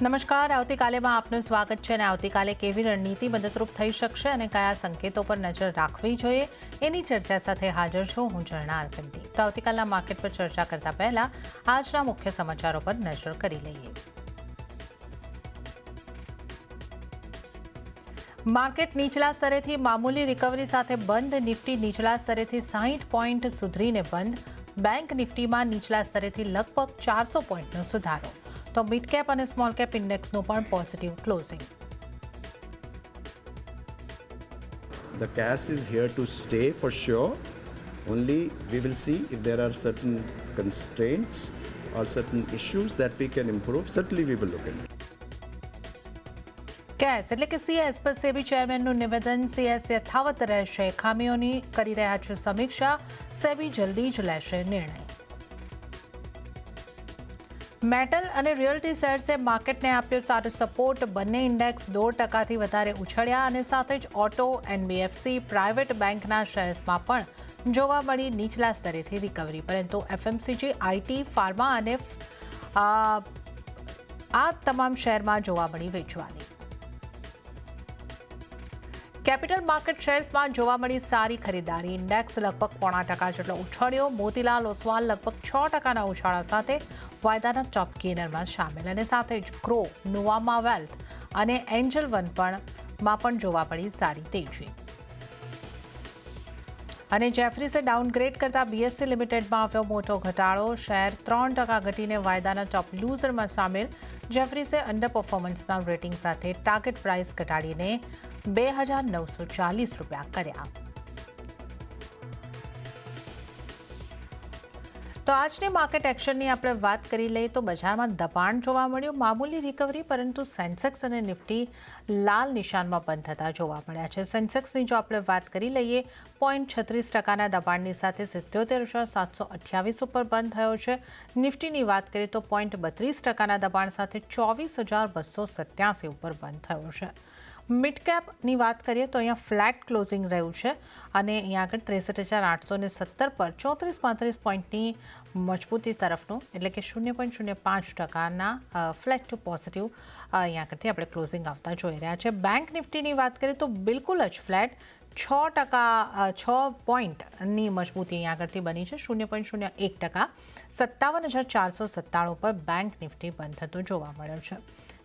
નમસ્કાર, આવતીકાલેમાં આપનું સ્વાગત છે અને આવતીકાલે કેવી રણનીતિ મદદરૂપ થઈ શકશે અને કયા સંકેતો પર નજર રાખવી જોઈએ એની ચર્ચા સાથે હાજર છું હું ઝરણા અરવિંદી। તો આવતીકાલના માર્કેટ પર ચર્ચા કરતા પહેલા આજના મુખ્ય સમાચારો પર નજર કરી લઈએ। માર્કેટ નીચલા સ્તરેથી મામૂલી રિકવરી સાથે બંધ। નિફ્ટી નીચલા સ્તરેથી 60 પોઈન્ટ સુધરીને બંધ। બેંક નિફ્ટીમાં નીચલા સ્તરેથી લગભગ 400 પોઈન્ટનો સુધારો। તો મિડ કેપ અને સ્મોલ કેપ ઇન્ડેક્સનું પણ positive closing. The cash is here to stay for sure. Only we will see if there are certain constraints or certain issues that we can improve. Certainly we will look into. Case એટલે કે CS પર સેબી ચેરમેનનું નિવેદન। CS યથાવત રહેશે, ખામીઓની કરી રહ્યા છે સમીક્ષા। સેબી જલ્દી જ લેશે નિર્ણય। મેટલ અને રિયલ્ટી શેર્સે માર્કેટને આપ્યો સારો સપોર્ટ। બંને ઇન્ડેક્સ 2%થી વધારે ઉછળ્યા અને સાથે જ ઓટો, એનબીએફસી, પ્રાઇવેટ બેંકના શેર્સમાં પણ જોવા મળી નીચલા સ્તરેથી રિકવરી, પરંતુ એફએમસીજી, આઈટી, ફાર્મા અને આ તમામ શેરમાં જોવા મળી વેચવાની। કેપિટલ માર્કેટ શેર્સમાં જોવા મળી સારી ખરીદારી। ઇન્ડેક્સ લગભગ 0.5% જેટલો ઉછળ્યો। મોતીલાલ ઓસ્વાલ લગભગ 6%ના ઉછાળા સાથે વાયદાના ટોપ ગેનરમાં સામેલ અને સાથે જ ક્રો, નોવામા વેલ્થ અને એન્જલ વન પણ જોવા મળી સારી તેજી। અને જેફરીસે ડાઉનગ્રેડ કરતા બીએસસી લિમિટેડમાં આવ્યો મોટો ઘટાડો। શેર 3% ઘટીને વાયદાના ટોપ લૂઝરમાં સામેલ। જેફરીસે અંડર પરફોર્મન્સના રેટિંગ સાથે ટાર્ગેટ પ્રાઇસ ઘટાડીને ₹2,940 કર્યા। તો આજની માર્કેટ એક્શનની આપણે વાત કરી લઈએ તો બજારમાં દબાણ જોવા મળ્યું। મામૂલી રિકવરી, પરંતુ સેન્સેક્સ અને નિફ્ટી લાલ નિશાનમાં બંધ થતા જોવા મળ્યા છે। સેન્સેક્સની જો આપણે વાત કરી લઈએ 0.36%ના દબાણની સાથે 77,728 ઉપર બંધ થયો છે। નિફ્ટીની વાત કરીએ તો 0.32%ના દબાણ સાથે 24,287 ઉપર બંધ થયો છે। મિડ કેપની વાત કરીએ તો અહીંયા ફ્લેટ ક્લોઝિંગ રહ્યું છે અને અહીંયા આગળ 63,817 પર 34-35 પોઈન્ટની મજબૂતી તરફનું એટલે કે 0.05%ના ફ્લેટ ટુ પોઝિટિવ અહીંયા આગળથી આપણે ક્લોઝિંગ આવતા જોઈ રહ્યા છે। બેંક નિફ્ટીની વાત કરીએ તો બિલકુલ જ ફ્લેટ 6 પોઈન્ટની મજબૂતી અહીંયા આગળથી બની છે। 0.01%, 57,497 પર બેંક નિફ્ટી બંધ થતું જોવા મળ્યો છે।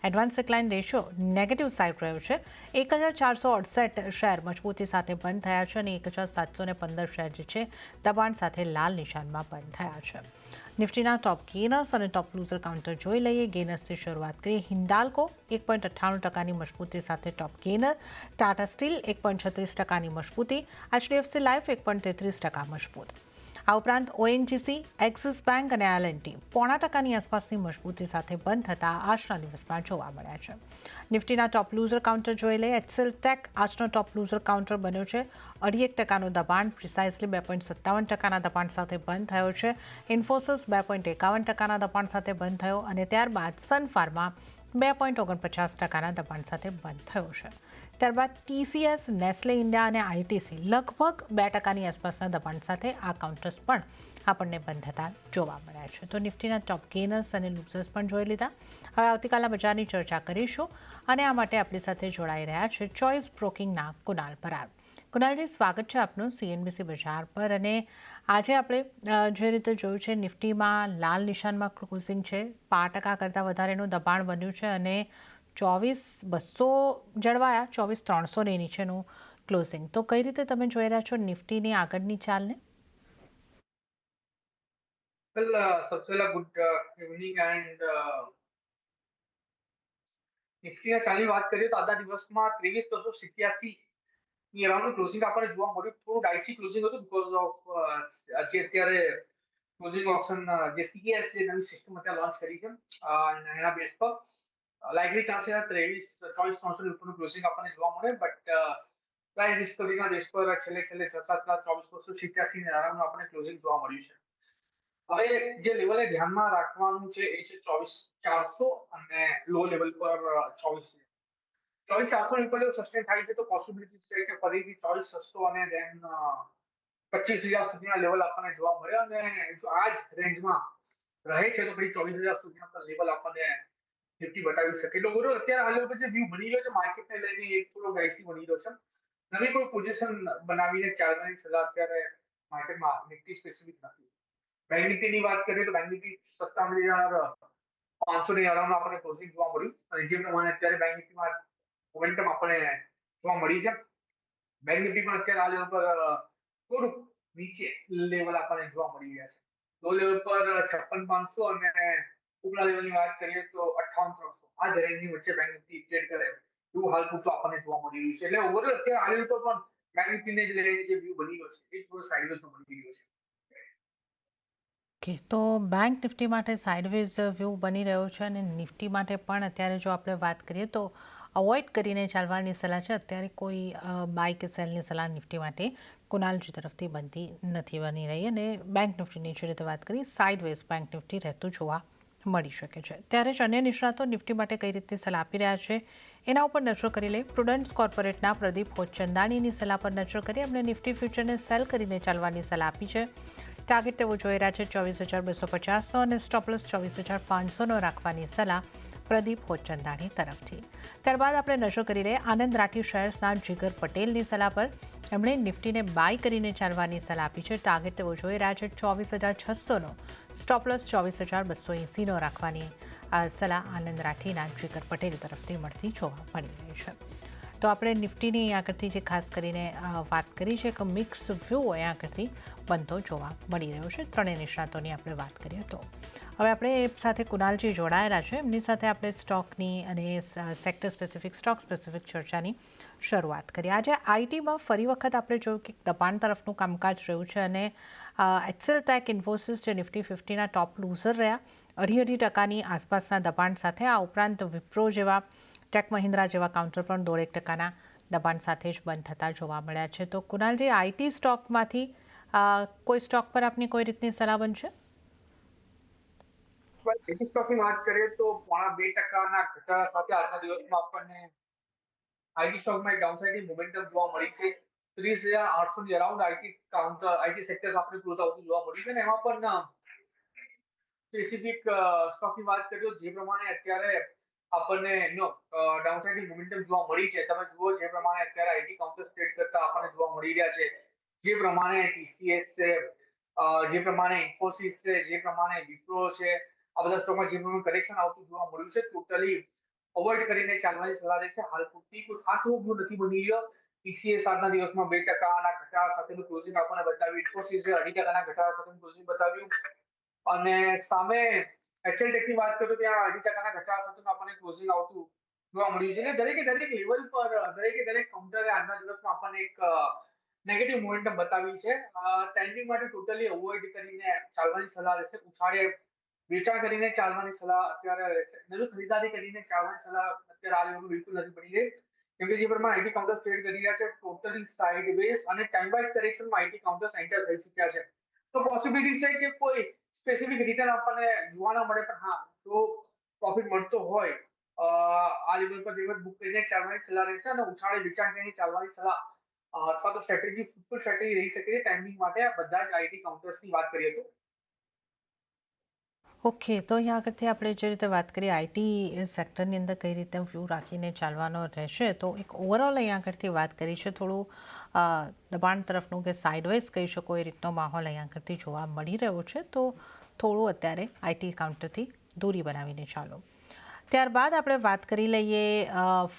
Advance decline ratio negative side રહ્યો છે। 1,468 શેર મજબૂતી સાથે બંધ થયા છે અને 1,715 શેર જે છે દબાણ સાથે લાલ નિશાનમાં બંધ થયા છે। નિફ્ટીના ટોપ ગેનર્સ અને ટોપ લૂઝર કાઉન્ટર જોઈ લઈએ। ગેનર્સથી શરૂઆત કરીએ। હિન્ડાલ્કો 1.98%ની મજબૂતી સાથે ટોપ ગેનર। ટાટા સ્ટીલ 1.36%ની મજબૂતી। એચડીએફસી લાઇફ 1.33% મજબૂત। આ ઉપરાંત ઓએનજીસી, એક્સિસ બેંક અને એલએનટી 0.5%ની આસપાસની મજબૂતી સાથે બંધ થતા આજના દિવસમાં જોવા મળ્યા છે। નિફ્ટીના ટોપ લૂઝર કાઉન્ટર જોઈ લઈએ। એચસીએલ ટેક આજનો ટોપ લૂઝર કાઉન્ટર બન્યો છે। 0.5%નું દબાણ, પ્રિસાઇસલી 2.57%ના દબાણ સાથે બંધ થયો છે। ઇન્ફોસિસ 2.51%ના દબાણ સાથે બંધ થયો અને ત્યારબાદ સન ફાર્મા 2.49%ના દબાણ સાથે બંધ થયો છે। ત્યારબાદ ટીસીએસ, નેસ્લે ઇન્ડિયા અને આઈટીસી લગભગ 2%ની આસપાસના દબાણ સાથે આ કાઉન્ટર્સ પણ આપણને બંધ થતા જોવા મળ્યા છે। તો નિફ્ટીના ટોપ ગેનર્સ અને લૂઝર્સ પણ જોઈ લીધા। હવે આવતીકાલના બજારની ચર્ચા કરીશું અને આ માટે આપણી સાથે જોડાઈ રહ્યા છે ચોઇસ બ્રોકિંગના કુનાલ પરાર। કુનાલજી, સ્વાગત છે આપનું સીએનબીસી બજાર પર। અને આજે આપણે જે રીતે જોયું છે નિફ્ટીમાં લાલ નિશાનમાં ક્લોઝિંગ છે। 5% કરતાં વધારેનું દબાણ બન્યું છે અને 24,200 જળવાયા, 24,300ની નીચેનું ક્લોઝિંગ। તો કઈ રીતે તમે જોઈ રહ્યા છો નિફ્ટીની આગળની ચાલને? Well, सबसे पहला गुड इवनिंग एंड નિફ્ટીના ચાલની વાત કરીએ તો આજના દિવસમાં 23,287 ની અરાઉન્ડ ક્લોઝિંગ આપણને જોવા મળ્યું। થોડું ડાઇસી ક્લોઝિંગ હતું બીકોઝ ઓફ જે અત્યારે ક્લોઝિંગ ઓપ્શન જે સીએસ જે નવી સિસ્ટમ અત્યારે લોન્ચ કરી છે અને એના બેઝ પર લાઇકલી ચાન્સ છે 24,300 ઉપરનું ક્લોઝિંગ આપણને જોવા મળે। બટ પ્રાઇસ ડિસ્કવરીના બેઝ પર છેલ્લે 24,287 ની અરાઉન્ડ આપણને ક્લોઝિંગ જોવા મળ્યું છે। હવે જે લેવલે ધ્યાનમાં રાખવાનું છે એ છે 24,400 અને લો લેવલ પર 24,400 ઉપર સસ્ટેન થાય છે તો પોસિબિલિટી છે કે ફરીથી 24,600 અને દેન 25,000 સુધીના લેવલ આપણને જોવા મળે અને જો આ જ રેન્જમાં રહે છે તો ફરી 24,000 સુધીના લેવલ આપણને નિફ્ટી બતાવી શકે. એટલે ઓવરઓલ અત્યારે હાલ ઉપર જે વ્યૂ બની રહ્યો છે માર્કેટને લઈને એક થોડો ડાઇસી બની રહ્યો છે. નવી કોઈ પોઝિશન બનાવીને ચાલવાની સલાહ અત્યારે માર્કેટમાં નિફ્ટી સ્પેસિફિક નથી. બેંક નિફ્ટીની વાત કરીએ તો બેંક નિફ્ટી 57,500 ની અરાઉન્ડ આપણને ક્લોઝિંગ જોવા મળ્યું અને જે પ્રમાણે અત્યારે બેંક નિફ્ટીમાં મોમેન્ટમ આપણને જોવા મળી છે. બેંક નિફ્ટી પણ અત્યારે આ લેવલ પર થોડુંક નીચે લેવલ આપણને જોવા મળી રહ્યા છે. લો લેવલ પર 56,500 અને ઉપલા લેવલની વાત કરીએ તો 58,300 આ જ રેન્જની વચ્ચે બેંક નિફ્ટી ટ્રેડ કરે એવું હાલ પૂરતું આપણને જોવા મળી રહ્યું છે. એટલે ઓવરઓલ અત્યારે આ લેવલ પર પણ બેંક નિફ્ટીને જ લઈને જે વ્યૂ બની રહ્યો છે એ થોડો સાઇડવેઝનો બની રહ્યો છે. ઓકે, તો બેંક નિફ્ટી માટે સાઇડવેઝ વ્યૂ બની રહ્યો છે અને નિફ્ટી માટે પણ અત્યારે જો આપણે વાત કરીએ તો અવોઇડ કરીને ચાલવાની સલાહ છે. અત્યારે કોઈ બાય કે સેલની સલાહ નિફ્ટી માટે કુનાલજી તરફથી બનતી નથી બની રહી અને બેંક નિફ્ટીની જે રીતે વાત કરી સાઇડવેઝ બેંક નિફ્ટી રહેતું જોવા મળી શકે છે. ત્યારે જ અન્ય નિષ્ણાતો નિફ્ટી માટે કઈ રીતની સલાહ આપી રહ્યા છે એના ઉપર નજર કરી લઈ. પ્રુડન્સ કોર્પોરેટના પ્રદીપ હોચંદાણીની સલાહ પર નજર કરી. એમણે નિફ્ટી ફ્યુચરને સેલ કરીને ચાલવાની સલાહ આપી છે. ટાર્ગેટ તેઓ જોઈ રહ્યા છે 24,250નો અને સ્ટોપલોસ 24,500નો રાખવાની સલાહ પ્રદીપ હોચંદાણી તરફથી. ત્યારબાદ આપણે નજર કરી લઈએ આનંદ રાઠી શેર્સના જીગર પટેલની સલાહ પર. એમણે નિફ્ટીને બાય કરીને ચાલવાની સલાહ આપી છે. ટાર્ગેટ તેઓ જોઈ રહ્યા છે 24,600નો, સ્ટોપલોસ 24,280નો રાખવાની સલાહ આનંદ રાઠીના જીગર પટેલ તરફથી મળતી જોવા મળી રહી છે. તો આપણે નિફ્ટીની અહીંયા આગળથી જે ખાસ કરીને વાત કરી છે કે મિક્સ વ્યૂ અહીંયા આગળથી બનતો જોવા મળી રહ્યો છે. ત્રણેય નિષ્ણાતોની આપણે વાત કરીએ તો હવે આપણે એ સાથે કુનાલજી જોડાયેલા છે. એમની સાથે આપણે સ્ટોકની અને સેક્ટર સ્પેસિફિક સ્ટોક સ્પેસિફિક ચર્ચાની શરૂઆત કરી. આજે આઈટીમાં ફરી વખત આપણે જોયું કે દબાણ તરફનું કામકાજ રહ્યું છે અને એક્સેલ ટેક ઇન્ફોસિસ જે નિફ્ટી 50ના ટોપ લૂઝર રહ્યા 2.5% આસપાસના દબાણ સાથે. આ ઉપરાંત વિપ્રો જેવા, ટેક મહિન્દ્રા જેવા કાઉન્ટર પણ 1.5%ના દબાણ સાથે જ બંધ થતા જોવા મળ્યા છે. તો કુનાલજી, આઈટી સ્ટોકમાંથી કોઈ સ્ટોક પર આપની કોઈ રીતની સલાહ બનશે? આઈટી સ્ટોકની વાત કરીએ તો 2.5%ના ઘટાડા સાથે આજના દિવસમાં આપણને આઈટી સ્ટોકમાં એક ડાઉનસાઇડની મોમેન્ટમ જોવા મળી છે. 30,800 ની અરાઉન્ડ આઈટી સેક્ટર આપણે ક્લોઝ આવતું જોવા મળ્યું છે અને એમાં પણ સ્પેસિફિક સ્ટોકની વાત કરીએ તો જે પ્રમાણે અત્યારે આપણને ડાઉનસાઇડની મોમેન્ટમ જોવા મળી છે. તમે જુઓ જે પ્રમાણે અત્યારે આઈટી કાઉન્ટર ટ્રેડ કરતા આપણને જોવા મળી રહ્યા છે. જે પ્રમાણે ટીસીએસ છે, જે પ્રમાણે ઇન્ફોસિસ છે, જે પ્રમાણે વિપ્રો છે, આ બધા સ્ટોકમાં જે પ્રમાણે કરેક્શન આવતું જોવા મળ્યું છે ટોટલી અવોઇડ કરીને ચાલવાની સલાહ રહેશે. હાલ પૂરતી કોઈ ખાસ એવો નથી બની રહ્યો. ટીસીએસ આજના દિવસમાં 2%ના ઘટાડા સાથેનું ક્લોઝિંગ આપણને બતાવ્યું. ઇન્ફોસિસે 2.5%ના ઘટાડા સાથેનું ક્લોઝિંગ બતાવ્યું અને સામે એક્સેલ ટેકની વાત કરીએ તો ત્યાં 2.5%ના ઘટાડા સાથેનું આપણને ક્લોઝિંગ આવતું જોવા મળ્યું છે. એટલે દરેક લેવલ પર દરેક કાઉન્ટરે આજના દિવસમાં આપણને એક નેગેટિવ મોમેન્ટમ બતાવી છે. ટ્રેન્ડિંગ માટે ટોટલી અવોઇડ કરીને ચાલવાની સલાહ રહેશે. ઉછાળે વેચાણ કરીને ચાલવાની સલાહ અત્યારે રહેશે. નવી ખરીદારી કરીને ચાલવાની સલાહ અત્યારે આ લેવલ બિલકુલ નથી પડી રહી. કેમ કે જે પ્રમાણે આઈટી કાઉન્ટર ટ્રેડ કરી રહ્યા છે ટોટલી સાઇડવેઝ અને ટાઈમ વાઇઝ કરેક્શનમાં આઈટી કાઉન્ટર્સ એન્ટર થઈ ચૂક્યા છે. તો પોસિબિલિટી છે કે કોઈ સ્પેસિફિક રિટર્ન આપણને જોવા ના મળે, પણ હા જો પ્રોફિટ મળતો હોય આ લેવલ પર લેવલ બુક કરીને ચાલવાની સલાહ રહેશે અને ઉછાળે વેચાણ કરીને ચાલવાની સલાહ અથવા તો ફૂટફુલ સ્ટ્રેટેજી રહી શકે છે ટાઈમિંગ માટે બધા જ આઈટી કાઉન્ટર્સની વાત કરીએ તો. ઓકે, તો અહીંયા આગળથી આપણે જે રીતે વાત કરીએ આઈટી સેક્ટરની અંદર કઈ રીતે વ્યૂ રાખીને ચાલવાનો રહેશે, તો એક ઓવરઓલ અહીંયા આગળથી વાત કરી છે. થોડું દબાણ તરફનું કે સાઇડવાઇઝ કહી શકો એ રીતનો માહોલ અહીંયા આગળથી જોવા મળી રહ્યો છે. તો થોડું અત્યારે આઈટી કાઉન્ટરથી દૂરી બનાવીને ચાલો. ત્યારબાદ આપણે વાત કરી લઈએ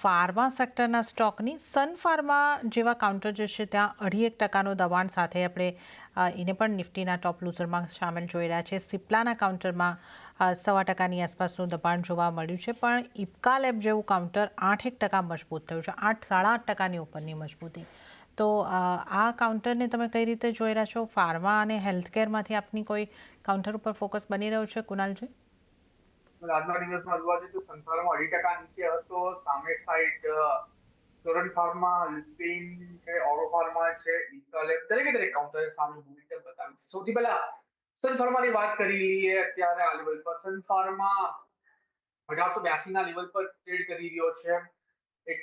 ફાર્મા સેક્ટરના સ્ટોકની. સન ફાર્મા જેવા કાઉન્ટર જે છે ત્યાં 2.5%નું દબાણ સાથે આપણે એને પણ નિફ્ટીના ટોપ લૂઝરમાં સામેલ જોઈ રહ્યા છે. સિપ્લાના કાઉન્ટરમાં 1.25%ની આસપાસનું દબાણ જોવા મળ્યું છે, પણ ઇપ્કા લેબ જેવું કાઉન્ટર 8% મજબૂત થયું છે, 8-8.5%ની ઉપરની મજબૂતી. તો આ કાઉન્ટરને તમે કઈ રીતે જોઈ રહ્યા છો? ફાર્મા અને હેલ્થકેરમાંથી આપની કોઈ કાઉન્ટર ઉપર ફોકસ બની રહ્યો છે કુનાલજી? આજના દિવસમાં જોવા જઈએ તો સંથાલમાં 2.5% નીચે હતો. સામે સાઈડ ટોરન્ટ ફાર્મા, લુપિન છે, ઓરો ફાર્મા છે, ઇકાલેબ દરેક કાઉન્ટરે સામે મોમેન્ટમ બતાવ્યું છે. સૌથી પહેલા સન ફાર્માની વાત કરી લઈએ. અત્યારે આ લેવલ પર સન ફાર્મા 1882ના લેવલ પર ટ્રેડ કરી રહ્યો છે. એક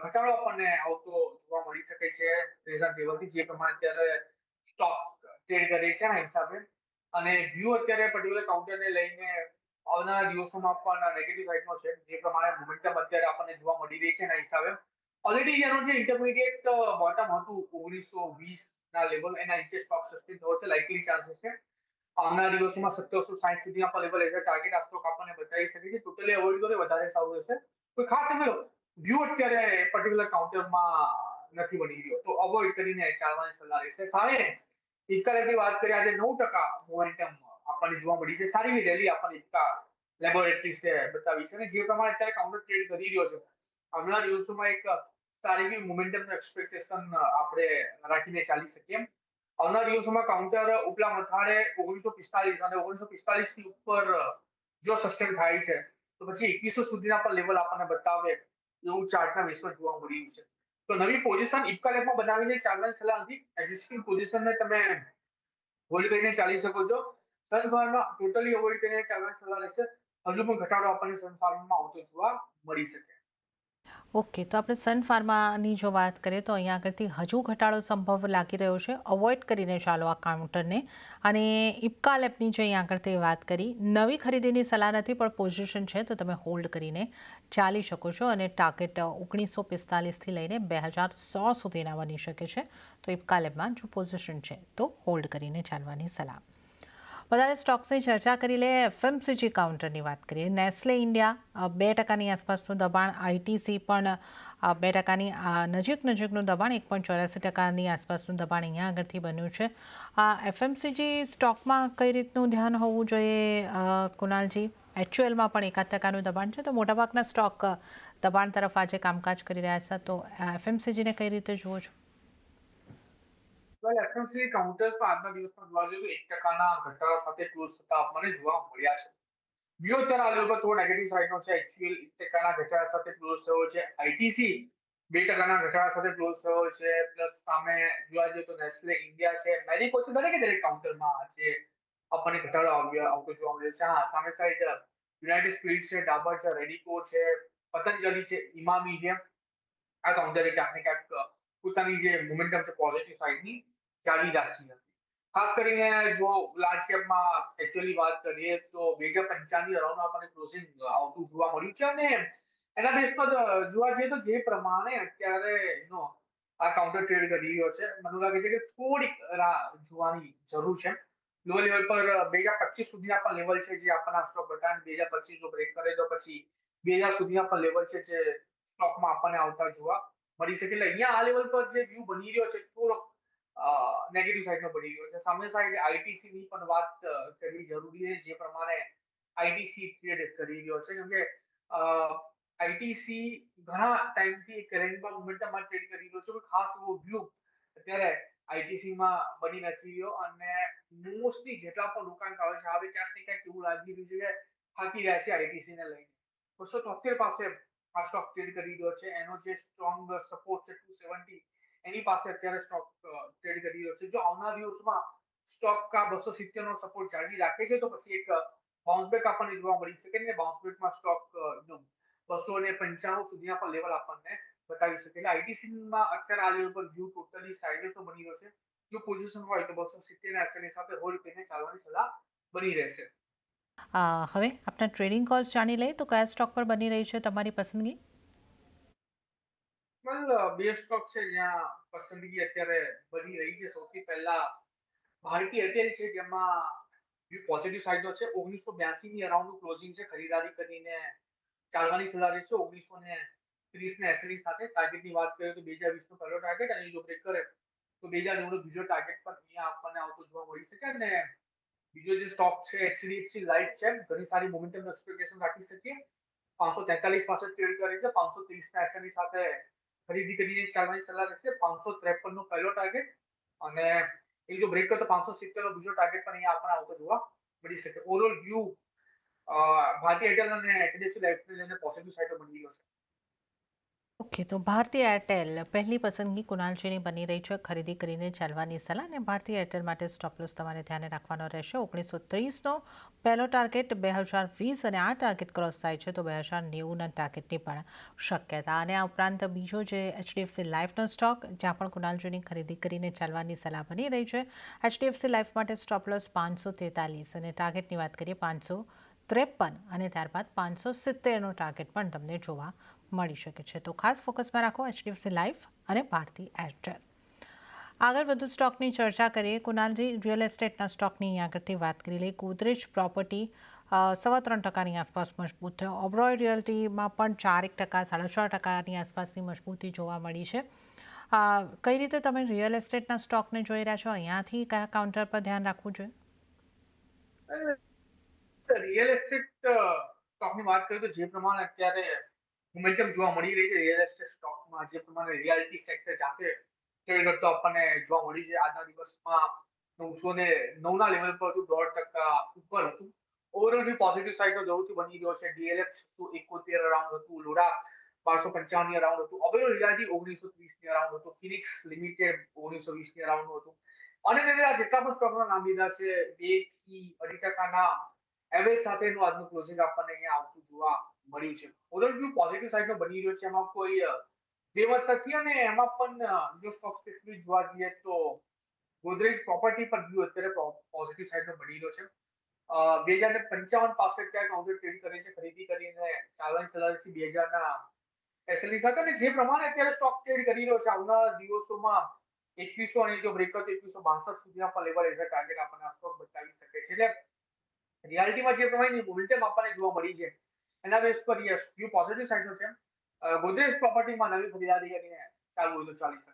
ઘટાડો આપણને આવતો જોવા મળી શકે છે રિઝર્વ લેવલથી, જે પ્રમાણે અત્યારે સ્ટોક ટ્રેડ કરે છે એના હિસાબે. અને વ્યૂ અત્યારે પર્ટિક્યુલર કાઉન્ટરને લઈને આવનારા દિવસોમાં પણ નેગેટિવ સાઇડનો છે. જે પ્રમાણે મોમેન્ટમ અત્યારે આપણને જોવા મળી રહી છે એના હિસાબે ઓલરેડી એનું જે ઇન્ટરમીડિયેટ બોટમ હતું 1920 ના લેવલ એના નીચે સ્ટોક સસ્ટેન થવો છે લાઇકલી ચાન્સીસ છે. આવનારા દિવસોમાં 1760 સુધીના પણ લેવલ એઝ અ ટાર્ગેટ આ સ્ટોક આપણને બતાવી શકે છે. ટોટલી અવોઇડ કરો વધારે સારું રહેશે. કોઈ ખાસ એનો વ્યૂ અત્યારે પર્ટિક્યુલર કાઉન્ટરમાં નથી બની રહ્યો તો અવોઇડ કરીને ચાલવાની સલાહ રહેશે. સામે ઇક્કાની વાત કરીએ આજે 9% મોમેન્ટમ આપણને જોવા મળી છે. સારી એવી રેલી આપણને ઇક્કા લેબોરેટરીઝે બતાવી છે અને જે પ્રમાણે અત્યારે કાઉન્ટર ટ્રેડ કરી રહ્યો છે આવનારા દિવસોમાં એક સારી એવી મોમેન્ટમનું એક્સપેક્ટેશન આપણે રાખીને ચાલી શકીએ. આવનારા દિવસોમાં કાઉન્ટર ઉપલા મથાળે 1945 અને 1945 ની ઉપર જો સસ્ટેન થાય છે તો પછી 2100 સુધીના પણ લેવલ આપણને બતાવે એવું ચાર્ટના બેઝ પર જોવા મળી રહ્યું છે. તો નવી પોઝિશન ઇક્કા લેબમાં બનાવીને ચાલવાની સલાહ નથી. એક્ઝિસ્ટિંગ પોઝિશનને તમે હોલ્ડ કરીને ચાલી શકો છો. સન ફાર્મા ટોટલી અવોઇડ કરીને ચાલવાની સલાહ રહેશે. હજુ પણ ઘટાડો આપણને સન ફાર્મામાં આવતો જોવા મળી શકે. ઓકે, તો આપણે સન ફાર્માની જો વાત કરીએ તો અહીંયા આગળથી હજુ ઘટાડો સંભવ લાગી રહ્યો છે. અવોઇડ કરીને ચાલો આ કાઉન્ટરને. અને ઇપ્કા લેબની જે અહીંયા આગળથી વાત કરી, નવી ખરીદીની સલાહ નથી પણ પોઝિશન છે તો તમે હોલ્ડ કરીને ચાલી શકો છો અને ટાર્ગેટ 1945થી લઈને 2100 સુધીના બની શકે છે. તો ઇપ્કા લેબમાં જો પોઝિશન છે તો હોલ્ડ કરીને ચાલવાની સલાહ. વધારે સ્ટોક્સની ચર્ચા કરી લે. એફએમસીજી કાઉન્ટરની વાત કરીએ. નેસ્લે ઇન્ડિયા 2%ની આસપાસનું દબાણ, આઈટીસી પણ 2%ની નજીકનું દબાણ, 1.84%ની આસપાસનું દબાણ અહીંયા આગળથી બન્યું છે. આ એફએમસીજી સ્ટોકમાં કઈ રીતનું ધ્યાન હોવું જોઈએ કુનાલજી? એચયુએલમાં પણ 1% દબાણ છે તો મોટાભાગના સ્ટોક દબાણ તરફ આજે કામકાજ કરી રહ્યા છે. તો એફએમસીજીને કઈ રીતે જુઓ છો? વેલ એફએમસી કાઉન્ટર પર આજના દિવસમાં જોવા જઈએ તો 1%ના ઘટાડા સાથે ક્લોઝ થતા આપણને જોવા મળ્યા છે. બીજો અત્યારે આ લેવલ પર થોડો નેગેટિવ સાઇડનો છે. એચયુએલ 1%ના ઘટાડા સાથે ક્લોઝ થયો છે. આઈટીસી 2%ના ઘટાડા સાથે ક્લોઝ થયો છે. પ્લસ સામે જોવા જઈએ તો નેસ્લે ઇન્ડિયા છે, મેરિકો છે, દરેક કાઉન્ટરમાં આજે આપણને ઘટાડો આવતો જોવા મળ્યો છે. હા, સામે સાઈડ યુનાઇટેડ સ્પિરિટ છે, ડાબર છે, રેડિકો છે, પતંજલિ છે, ઇમામી છે. આ કાઉન્ટરે ક્યાંક ને ક્યાંક પોતાની જે મોમેન્ટમ છે પોઝિટિવ સાઇડની જાળવી રાખી હતી. ખાસ કરીને જો લાર્જ કેપમાં એક્ચ્યુઅલી વાત કરીએ તો 2095 અરાઉન્ડ આપણને ક્લોઝિંગ આવતું જોવા મળ્યું છે અને એના બેઝ પર જોવા જઈએ તો જે પ્રમાણે અત્યારે એનો આ કાઉન્ટર ટ્રેડ કરી રહ્યો છે મને લાગે છે કે થોડીક રાહ જોવાની જરૂર છે. લો લેવલ પર 2025 સુધીના પણ લેવલ છે જે આપણને સ્ટોક બતાવે 2025 જો બ્રેક કરે તો પછી 2000 સુધીના પણ લેવલ છે જે સ્ટોકમાં આપણને આવતા જોવા મળી શકે. એટલે અહીંયા આ લેવલ પર જે વ્યૂ બની રહ્યો છે થોડો નેગેટિવ સાઇડનો બની રહ્યો છે. સામે સાઈડ આઈટીસીની પણ વાત કરવી જરૂરી છે. જે પ્રમાણે આઈટીસી ટ્રેડ કરી રહ્યો છે કેમ કે આઈટીસી ઘણા ટાઈમથી એક રેન્જમાં મોમેન્ટમમાં ટ્રેડ કરી રહ્યો છે. ખાસ એવો વ્યૂ અત્યારે આઈટીસીમાં બની નથી રહ્યો અને મોસ્ટલી જેટલા પણ રોકાણકારો છે હવે ક્યાંક ને ક્યાંક એવું લાગી રહ્યું છે કે થાકી રહ્યા છે આઈટીસીને લઈને. 273 પાસે આ સ્ટોક ટ્રેડ કરી રહ્યો છે. એનો જે સ્ટ્રોંગ સપોર્ટ છે 270 એની પાસે અત્યારે સ્ટોક ટ્રેડ કરી રહ્યો છે. જો આવનારા દિવસોમાં સ્ટોક આ 270 નો સપોર્ટ જાળવી રાખે છે તો પછી એક બાઉન્સ બેક આપણને જોવા મળી શકે ને બાઉન્સ બેકમાં સ્ટોક 295 સુધીના પણ લેવલ આપણને બતાવી શકે. એટલે આઈટીસીમાં અત્યારે આ લેવલ પર વ્યૂ ટોટલી સાઇડ તો બની રહ્યો છે. જો પોઝિશન હોય તો 270 ના એસએલની સાથે હોલ્ડ કરીને ચાલવાની સલાહ બની રહેશે. હવે આપણા ટ્રેડિંગ કોલ્સ જાણી લઈએ તો કયા સ્ટોક પર બની રહી છે તમારી પસંદગી? બે સ્ટોક છે જ્યાં પસંદગી અત્યારે બની રહી છે. સૌથી પહેલા ભારતીય એરટેલ છે જેમાં વ્યૂ પોઝિટિવ સાઇડનો છે. 1982 ની અરાઉન્ડનું ક્લોઝિંગ છે. ખરીદારી કરીને ચાલવાની સલાહ રહેશે. 1930 ના એસએલની સાથે ટાર્ગેટની વાત કરીએ તો 2020 નો પહેલો ટાર્ગેટ અને જો બ્રેક કરે તો 2090 નો બીજો ટાર્ગેટ પણ અહીંયા આપણને આવતો જોવા મળી શકે અને બીજો જે સ્ટોક છે એચડીએફસી લાઈફ છે ઘણી સારી મોમેન્ટમ એક્સપેક્ટેશન રાખી શકીએ. 543 પાસે ટ્રેડ કરી છે. 530 ના એસએલની સાથે ખરીદી કરીને ચાલવાની સલાહ રહેશે. 553 નો પહેલો ટાર્ગેટ અને એ જો બ્રેક કરે તો 570 નો બીજો ટાર્ગેટ પણ અહીંયા આપણને આવતો જોવા મળી શકે. ઓવરઓલ વ્યૂ ભારતીય એરટેલ અને એચડીએફસી લાઈફને લઈને પોઝિટિવ સાઇડ બની રહ્યો છે. ઓકે, તો ભારતીય એરટેલ પહેલી પસંદગી કુનાલજીની બની રહી છે. ખરીદી કરીને ચાલવાની સલાહ. અને ભારતીય એરટેલ માટે સ્ટોપ લોસ તમારે ધ્યાને રાખવાનો રહેશે. 1930નો પહેલો ટાર્ગેટ 2020 અને આ ટાર્ગેટ ક્રોસ થાય છે તો 2090ના ટાર્ગેટની પણ શક્યતા. અને આ ઉપરાંત બીજો જે એચડીએફસી લાઈફનો સ્ટોક જ્યાં પણ કુનાલજીની ખરીદી કરીને ચાલવાની સલાહ બની રહી છે. એચડીએફસી લાઈફ માટે સ્ટોપ લોસ 543 અને ટાર્ગેટની વાત કરીએ 530 53 અને ત્યારબાદ 570નો ટાર્ગેટ પણ તમને જોવા મળી શકે છે. તો ખાસ ફોકસમાં રાખો HDFC લાઈફ અને ભારતી એરટેલ. આગળ વધુ સ્ટોકની ચર્ચા કરીએ. કુનાલજી, રિયલ એસ્ટેટના સ્ટોકની અહીં આગળથી વાત કરી લઈએ. ગોદરેજ પ્રોપર્ટી 3.25% આસપાસ મજબૂત થયો. ઓબરોય રિયલ્ટીમાં પણ 4%, 6.5%ની આસપાસની મજબૂતી જોવા મળી છે. કઈ રીતે તમે રિયલ એસ્ટેટના સ્ટોકને જોઈ રહ્યા છો? અહીંયાથી કયા કાઉન્ટર પર ધ્યાન રાખવું જોઈએ? રિયલ એસ્ટેટ સ્ટોકની વાત કરીએ તો જે પ્રમાણે અત્યારે મોમેન્ટમ જોવા મળી રહી છે રિયલ એસ્ટેટ સ્ટોકમાં, જે પ્રમાણે રિયાલિટી સેક્ટર જાતે ટ્રેડ કરતો આપણને જોવા મળી છે. આજના દિવસમાં 909ના લેવલ પર હતું, 1.5% ઉપર હતું. ઓવરઓલ બી પોઝિટિવ સાઈડનો જરૂરથી બની ગયો છે. DLF 671 અરાઉન્ડ હતું, લોડા 1255 અરાઉન્ડ હતું, ઓબેરો રિયાલિટી 1930 અરાઉન્ડ હતું, ફિનિક્સ લિમિટેડ 1920 અરાઉન્ડ હતું. અને જેટલા પણ સ્ટોકના નામ લીધા છે 2 થી 2.5%ના એવરેજ સાથેનું આજનું ક્લોઝિંગ આપણને અહીંયા આવતું જોવા મળ્યું છે. ઓવરઓલ પોઝિટિવ સાઈડનો બની રહ્યો છે. એમાં કોઈ બેમત નથી. અને એમાં પણ જો સ્ટોક સ્પેસિફિક જોવા જઈએ તો ગોદરેજ પ્રોપર્ટી પર વ્યૂ અત્યારે પોઝિટિવ સાઈડનો બની રહ્યો છે. 2055 પાસે ત્યાં કાઉન્ટર ટ્રેડ કરે છે, ખરીદી કરીને ચાલવાની સલાહથી 2000ના એસએલઈ સાથે. અને જે પ્રમાણે અત્યારે સ્ટોક ટ્રેડ કરી રહ્યો છે, આવનારા દિવસોમાં 2100 અને જો બ્રેકઆઉટ 2162 સુધીના પણ લેવલ એઝ ટાર્ગેટ આપણને આ સ્ટોક બતાવી શકે છે. એટલે રિયાલિટીમાં જે પ્રમાણેની મોમેન્ટમ આપણને જોવા મળી છે એના બેઝ પર યસ વ્યૂ પોઝિટિવ સાઈડનો છે. ગોદરેજ પ્રોપર્ટીમાં નવી ખરીદારી કરીને ચાલુ હોય તો ચાલી શકે.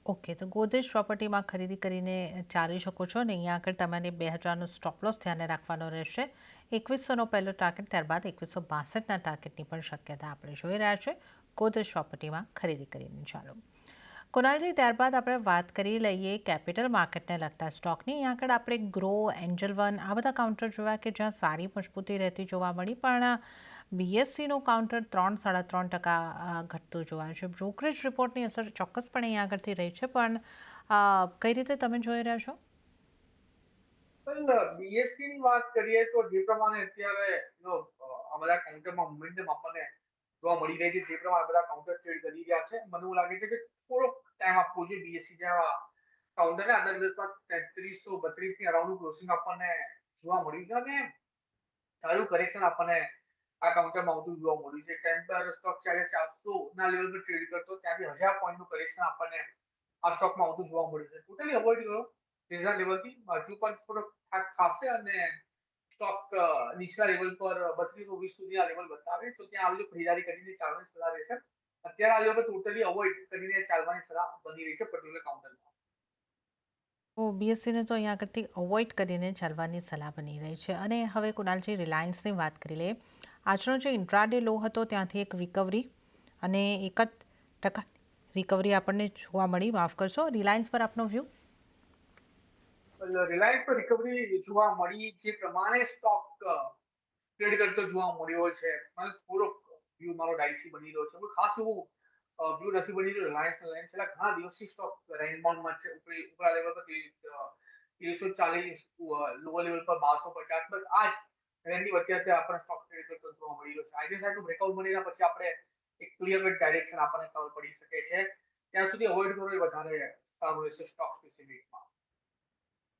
ઓકે, તો ગોદરેજ પ્રોપર્ટીમાં ખરીદી કરીને ચાલી શકો છો ને અહીંયા આગળ તમારે 2000નો સ્ટોપ લોસ ધ્યાને રાખવાનો રહેશે. 2100નો પહેલો ટાર્ગેટ, ત્યારબાદ 2162ના ટાર્ગેટની પણ શક્યતા આપણે જોઈ રહ્યા છે ગોદરેજ પ્રોપર્ટીમાં ખરીદી કરીને. ચાલો કુનાલજી, ત્યારબાદ આપણે વાત કરી લઈએ કેપિટલ માર્કેટને લગતા સ્ટોકની. અહીંયા આગળ આપણે ગ્રો, એન્જલ વન આ બધા કાઉન્ટર જોયા કે જ્યાં સારી મજબૂતી રહેતી જોવા મળી, પણ BSEનું કાઉન્ટર 3-3.5% ઘટતું જોવાયું છે. બ્રોકરેજ રિપોર્ટની અસર ચોક્કસપણે અહીંયા આગળથી રહી છે, પણ કઈ રીતે તમે જોઈ રહ્યા છો? બીએસસી ની વાત કરીએ તો જે પ્રમાણે અત્યારે આ બધા કાઉન્ટરમાં મોમેન્ટમ આપણને જોવા મળી રહી છે, જે પ્રમાણે બધા કાઉન્ટર ટ્રેડ કરી રહ્યા છે, મને એવું લાગે છે કે થોડોક ટાઈમ આપવો જોઈએ બીએસસી જેવા કાઉન્ટરને. આજના દિવસમાં 3332ની અરાઉન્ડનું ક્લોઝિંગ આપણને જોવા મળ્યું છે. અને સારું કરેક્શન આપણને આ કાઉન્ટરમાં આવતું જોવા મળ્યું છે. ટેમ્પર સ્ટોક 400ના લેવલ પર ટ્રેડ કરતો, ત્યાંથી 1000 પોઈન્ટનું કરેક્શન આપણને આ સ્ટોકમાં આવતું જોવા મળ્યું છે. ટોટલી અવોઇડ કરો તેના લેવલથી. હજુ પણ થોડોક થાક ખાશે અને સ્ટોક નીચલા લેવલ પર 3220 સુધીના લેવલ બતાવે તો ત્યાં આવજો, ખરીદારી કરીને ચાલવાની સલાહ રહેશે. અત્યારે આ લેવલ ટોટલી અવોઇડ કરીને ચાલવાની સલાહ બની રહી છે પર્ટિક્યુલર કાઉન્ટરમાં. તો BSEને તો અહીંયા આગળથી અવોઇડ કરીને ચાલવાની સલાહ બની રહી છે. અને હવે કુનાલજી, રિલાયન્સની વાત કરી લઈએ. આજનો જે ઇન્ટ્રાડે લો હતો ત્યાંથી એક રિકવરી અને 1% રિકવરી આપણને જોવા મળી. માફ કરશો, રિલાયન્સ પર આપનો વ્યૂ? રિલાયન્સ પર રિકવરી જોવા મળી, જે પ્રમાણે સ્ટોક ટ્રેડ કરતો જોવા મળ્યો છે. મને થોડોક વ્યૂ મારો ડાઇસી બની રહ્યો છે. કોઈ ખાસ એવું વ્યૂ નથી બની રહ્યો રિલાયન્સ. છેલ્લા ઘણા દિવસથી સ્ટોક રેન્જબાઉન્ડમાં છે. ઉપલા લેવલ પર 1340, લોઅર લેવલ પર 1250, બસ આ જ રેન્જની વચ્ચે આપણને સ્ટોક ટ્રેડ કરતો જોવા મળી રહ્યો છે. આઈડી સાઈડનું બ્રેકઆઉટ બનીને પછી આપણે એક ક્લિયર કટ ડાયરેક્શન આપણને ખબર પડી શકે છે. ત્યાં સુધી અવોઇડ કરવો એ વધારે સારું રહેશે સ્ટોક સ્પેસિફિકમાં.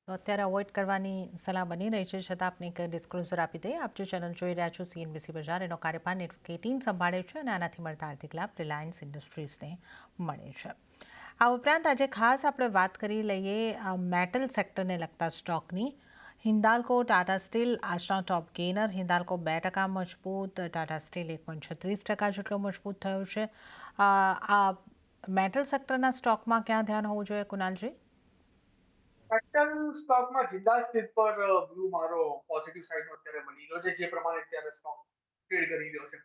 તો અત્યારે અવોઇડ કરવાની સલાહ બની રહી છે, છતાં આપણે એક ડિસ્ક્લોઝર આપી દઈએ. આપ જે ચેનલ જોઈ રહ્યા છો CNBC બજાર, એનો કાર્યભાર નેટવર્ક 18 સંભાળે છે અને આનાથી મળતા આર્થિક લાભ રિલાયન્સ ઇન્ડસ્ટ્રીઝને મળે છે. આ ઉપરાંત આજે ખાસ આપણે વાત કરી લઈએ મેટલ સેક્ટરને લગતા સ્ટોકની. હિન્દાલ્કો, ટાટા સ્ટીલ આજના ટોપ ગેઇનર. હિન્દાલ્કો 2% મજબૂત, ટાટા સ્ટીલ 1.36% જેટલો મજબૂત થયો છે. આ મેટલ સેક્ટરના સ્ટોકમાં ક્યાં ધ્યાન હોવું જોઈએ કુનાલજી? મેટલ સ્ટોકમાં જિંદાલ સ્ટીલ પર વ્યૂ મારો પોઝિટિવ સાઈડનો અત્યારે બની રહ્યો છે, જે પ્રમાણે અત્યારે સ્ટોક ટ્રેડ કરી રહ્યો છે.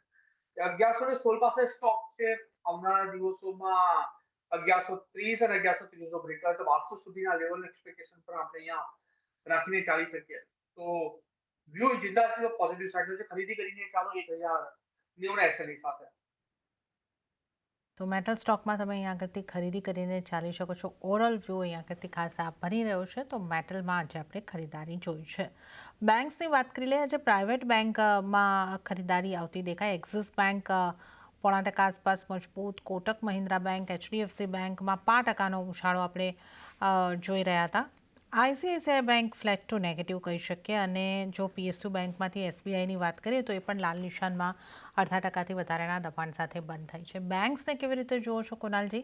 1116 પાસે સ્ટોક છે. આવનારા દિવસોમાં 1130 અને 1130 બ્રેકઆઉટ તો 1200 સુધીના લેવલ એક્સપેક્ટેશન પર આપણે અહીંયા રાખીને ચાલી શકીએ. તો વ્યૂ જિંદાલ સ્ટીલ પોઝિટિવ સાઈડનો છે. ખરીદી કરીને ચાલો 1090 એસએલઈ સાથે. તો મેટલ સ્ટોકમાં તમે અહીંયા આગળથી ખરીદી કરીને ચાલી શકો છો. ઓવરઓલ વ્યૂ અહીંયા આગળથી ખાસ આપ બની રહ્યો છે. તો મેટલમાં આજે આપણે ખરીદારી જોઈ છે. બેંક્સની વાત કરી લઈએ. આજે પ્રાઇવેટ બેંકમાં ખરીદારી આવતી દેખાય. એક્સિસ બેંક 0.5% આસપાસ મજબૂત, કોટક મહિન્દ્રા બેંક, HDFC બેંકમાં 5%નો ઉછાળો આપણે જોઈ રહ્યા હતા. ICICI bank flat to negative કહી શકીએ અને જો પીએસયુ બેંકમાંથી એસબીઆઈની વાત કરીએ તો એ પણ લાલ નિશાનમાં 0.5% વધારાના દબાણ સાથે બંધ થઈ છે. બેંક્સને કેવી રીતે જુઓ છો કુનાલજી?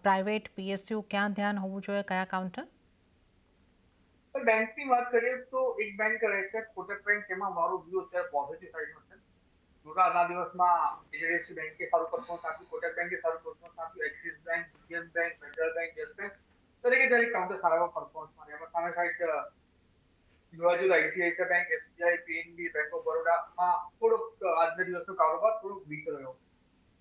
પ્રાઇવેટ પીએસયુ ક્યાં ધ્યાન હોવું જોઈએ, કયા કાઉન્ટર? પણ બેંકની વાત કરીએ તો એક બેંક રહેશે કોટક બેંક, જેમાં મારો વ્યૂ અત્યારે પોઝિટિવ સાઈડનો છે. આજના દિવસમાં એચડીએફસી બેંકે સારું પરફોર્મન્સ આપ્યું, કોટક બેંકે સારું પરફોર્મન્સ આપ્યું, Axis Bank, Union Bank, Federal Bank, Yes Bank દરેક કાઉન્ટર સારા એવા પરફોર્મન્સ માર્યા. એમાં સામે સાઈડ જોવા જોઈએ તો ICICI Bank, SBI, PNB, Bank of બરોડામાં થોડોક આજના દિવસનો કારોબાર થોડોક વીક રહ્યો.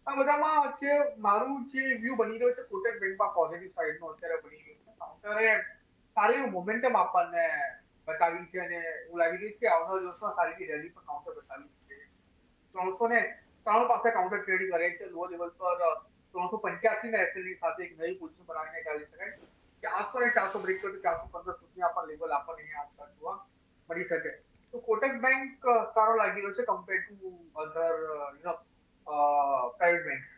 આ બધામાં જે મારું જે વ્યૂ બની રહ્યો છે કોટક બેંકમાં પોઝિટિવ સાઈડનો અત્યારે બની રહ્યો છે. કાઉન્ટરે સારી એવું મોમેન્ટમ આપણને બતાવી છે અને એવું લાગી રહ્યું છે કે આવનારા દિવસમાં સારી એવી રેલી પણ કાઉન્ટર બતાવી શકે છે. 393 પાસે કાઉન્ટર ટ્રેડ કરે છે. લો લેવલ પર 385 ના એસએલની સાથે એક નવી પોઝિશન બનાવીને ચાલી શકાય. 400 અને 400 બ્રેક કરી 415 સુધી આપણને લેવલ આપણને અહીંયા આવતા જોવા મળી શકે. તો કોટક બેંક સારો લાગી રહ્યો છે compare to other private banks.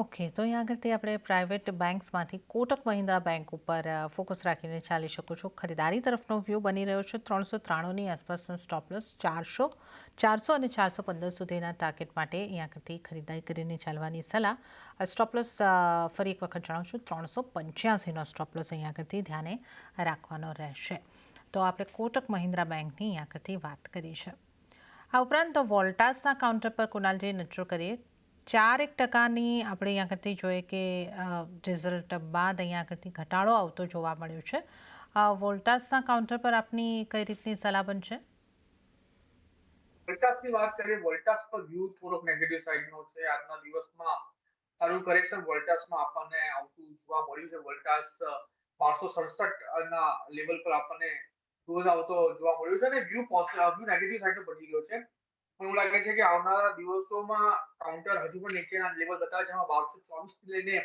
Okay, તો અહીંયા આગળથી આપણે પ્રાઇવેટ બેંક્સમાંથી કોટક મહિન્દ્રા બેંક ઉપર ફોકસ રાખીને ચાલી શકો છો. ખરીદારી તરફનો વ્યૂ બની રહ્યો છે. 393ની આસપાસનો સ્ટોપ લોસ, 400, 400 અને 415 સુધીના ટાર્ગેટ માટે અહીંયા આગળથી ખરીદારી કરીને ચાલવાની સલાહ. સ્ટોપ લોસ ફરી એક વખત જણાવું છું, 385નો સ્ટોપ લોસ અહીંયા આગળથી ધ્યાને રાખવાનો રહેશે. તો આપણે કોટક મહિન્દ્રા બેંકની અહીંયા આગળથી વાત કરી છે. આ ઉપરાંત વોલ્ટાસના કાઉન્ટર પર કુનાલજી નજર કરીએ. 4% આપણે અહીંયા આગળથી જોઈએ કે રિઝલ્ટ બાદ અહીંયા આગળથી ઘટાડો આવતો જોવા મળ્યો છે. વોલ્ટાસના કાઉન્ટર પર આપની કઈ રીતની સલાહ બનશે? વોલ્ટાસની વાત કરીએ, વોલ્ટાસ પર વ્યૂ થોડોક નેગેટિવ સાઈડનો છે. આજના દિવસમાં સારું કરેક્શન વોલ્ટાસમાં આપણને આવતું જોવા મળ્યું છે. વોલ્ટાસ 1267 ના લેવલ પર આપણને ક્લોઝ આવતો જોવા મળ્યું છે અને વ્યૂ નેગેટિવ સાઈડનો બની ગયો છે. એવું લાગે છે કે આવનારા દિવસોમાં કાઉન્ટર હજુ પણ નીચેના લેવલ બતાવે, જેમાં 1224 થી લઈને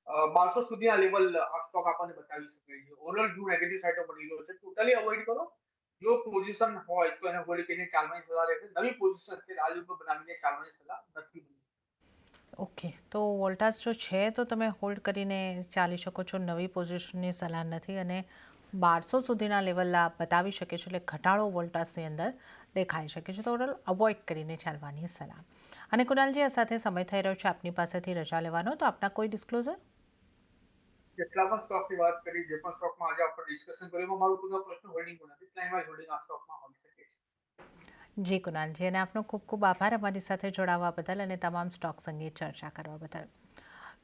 1200 સુધીના લેવલ આ સ્ટોક આપણને બતાવી શકે છે. ઓવરઓલ વ્યૂ નેગેટિવ સાઈડનો બની ગયો છે. ટોટલી અવોઇડ કરો. જો પોઝિશન હોય તો એને હોલ્ડ કરીને ચાલવાની સલાહ રહેશે. નવી પોઝિશન અત્યારે હાલ ઉપર બનાવીને ચાલવાની સલાહ નથી. ઓકે, તો વોલ્ટાસ જો છે તો તમે હોલ્ડ કરીને ચાલી શકો છો. નવી પોઝિશનની સલાહ નથી અને 1200 સુધીના લેવલ બતાવી શકે છે, એટલે ઘટાડો વોલ્ટાસની અંદર દેખાઈ શકે છે. તો ઓવરઓલ અવોઇડ કરીને ચાલવાની સલાહ. અને કુનાલજી, આ સાથે સમય થઈ રહ્યો છે આપની પાસેથી રજા લેવાનો, તો આપના કોઈ ડિસ્ક્લોઝર? જેટલા પણ સ્ટોકની વાત કરી, જે પણ સ્ટોકમાં આજે આપણે ડિસ્કશન કર્યું, એમાં મારું કોઈ પ્રશ્ન હોલ્ડિંગ નથી. ક્લાઇમમાં હોલ્ડિંગ આ સ્ટોકમાં હોઈ શકે છે. જી કુનાલજી, અને આપનો ખૂબ ખૂબ આભાર અમારી સાથે જોડાવા બદલ અને તમામ સ્ટોક્સ અંગે ચર્ચા કરવા બદલ.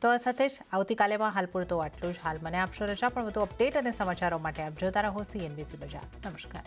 તો આ સાથે જ આવતીકાલેમાં હાલ પૂરતું આટલું જ. હાલ મને આપશો રજા, પણ વધુ અપડેટ અને સમાચારો માટે આપ જોતા રહો CNBC બજાર. નમસ્કાર.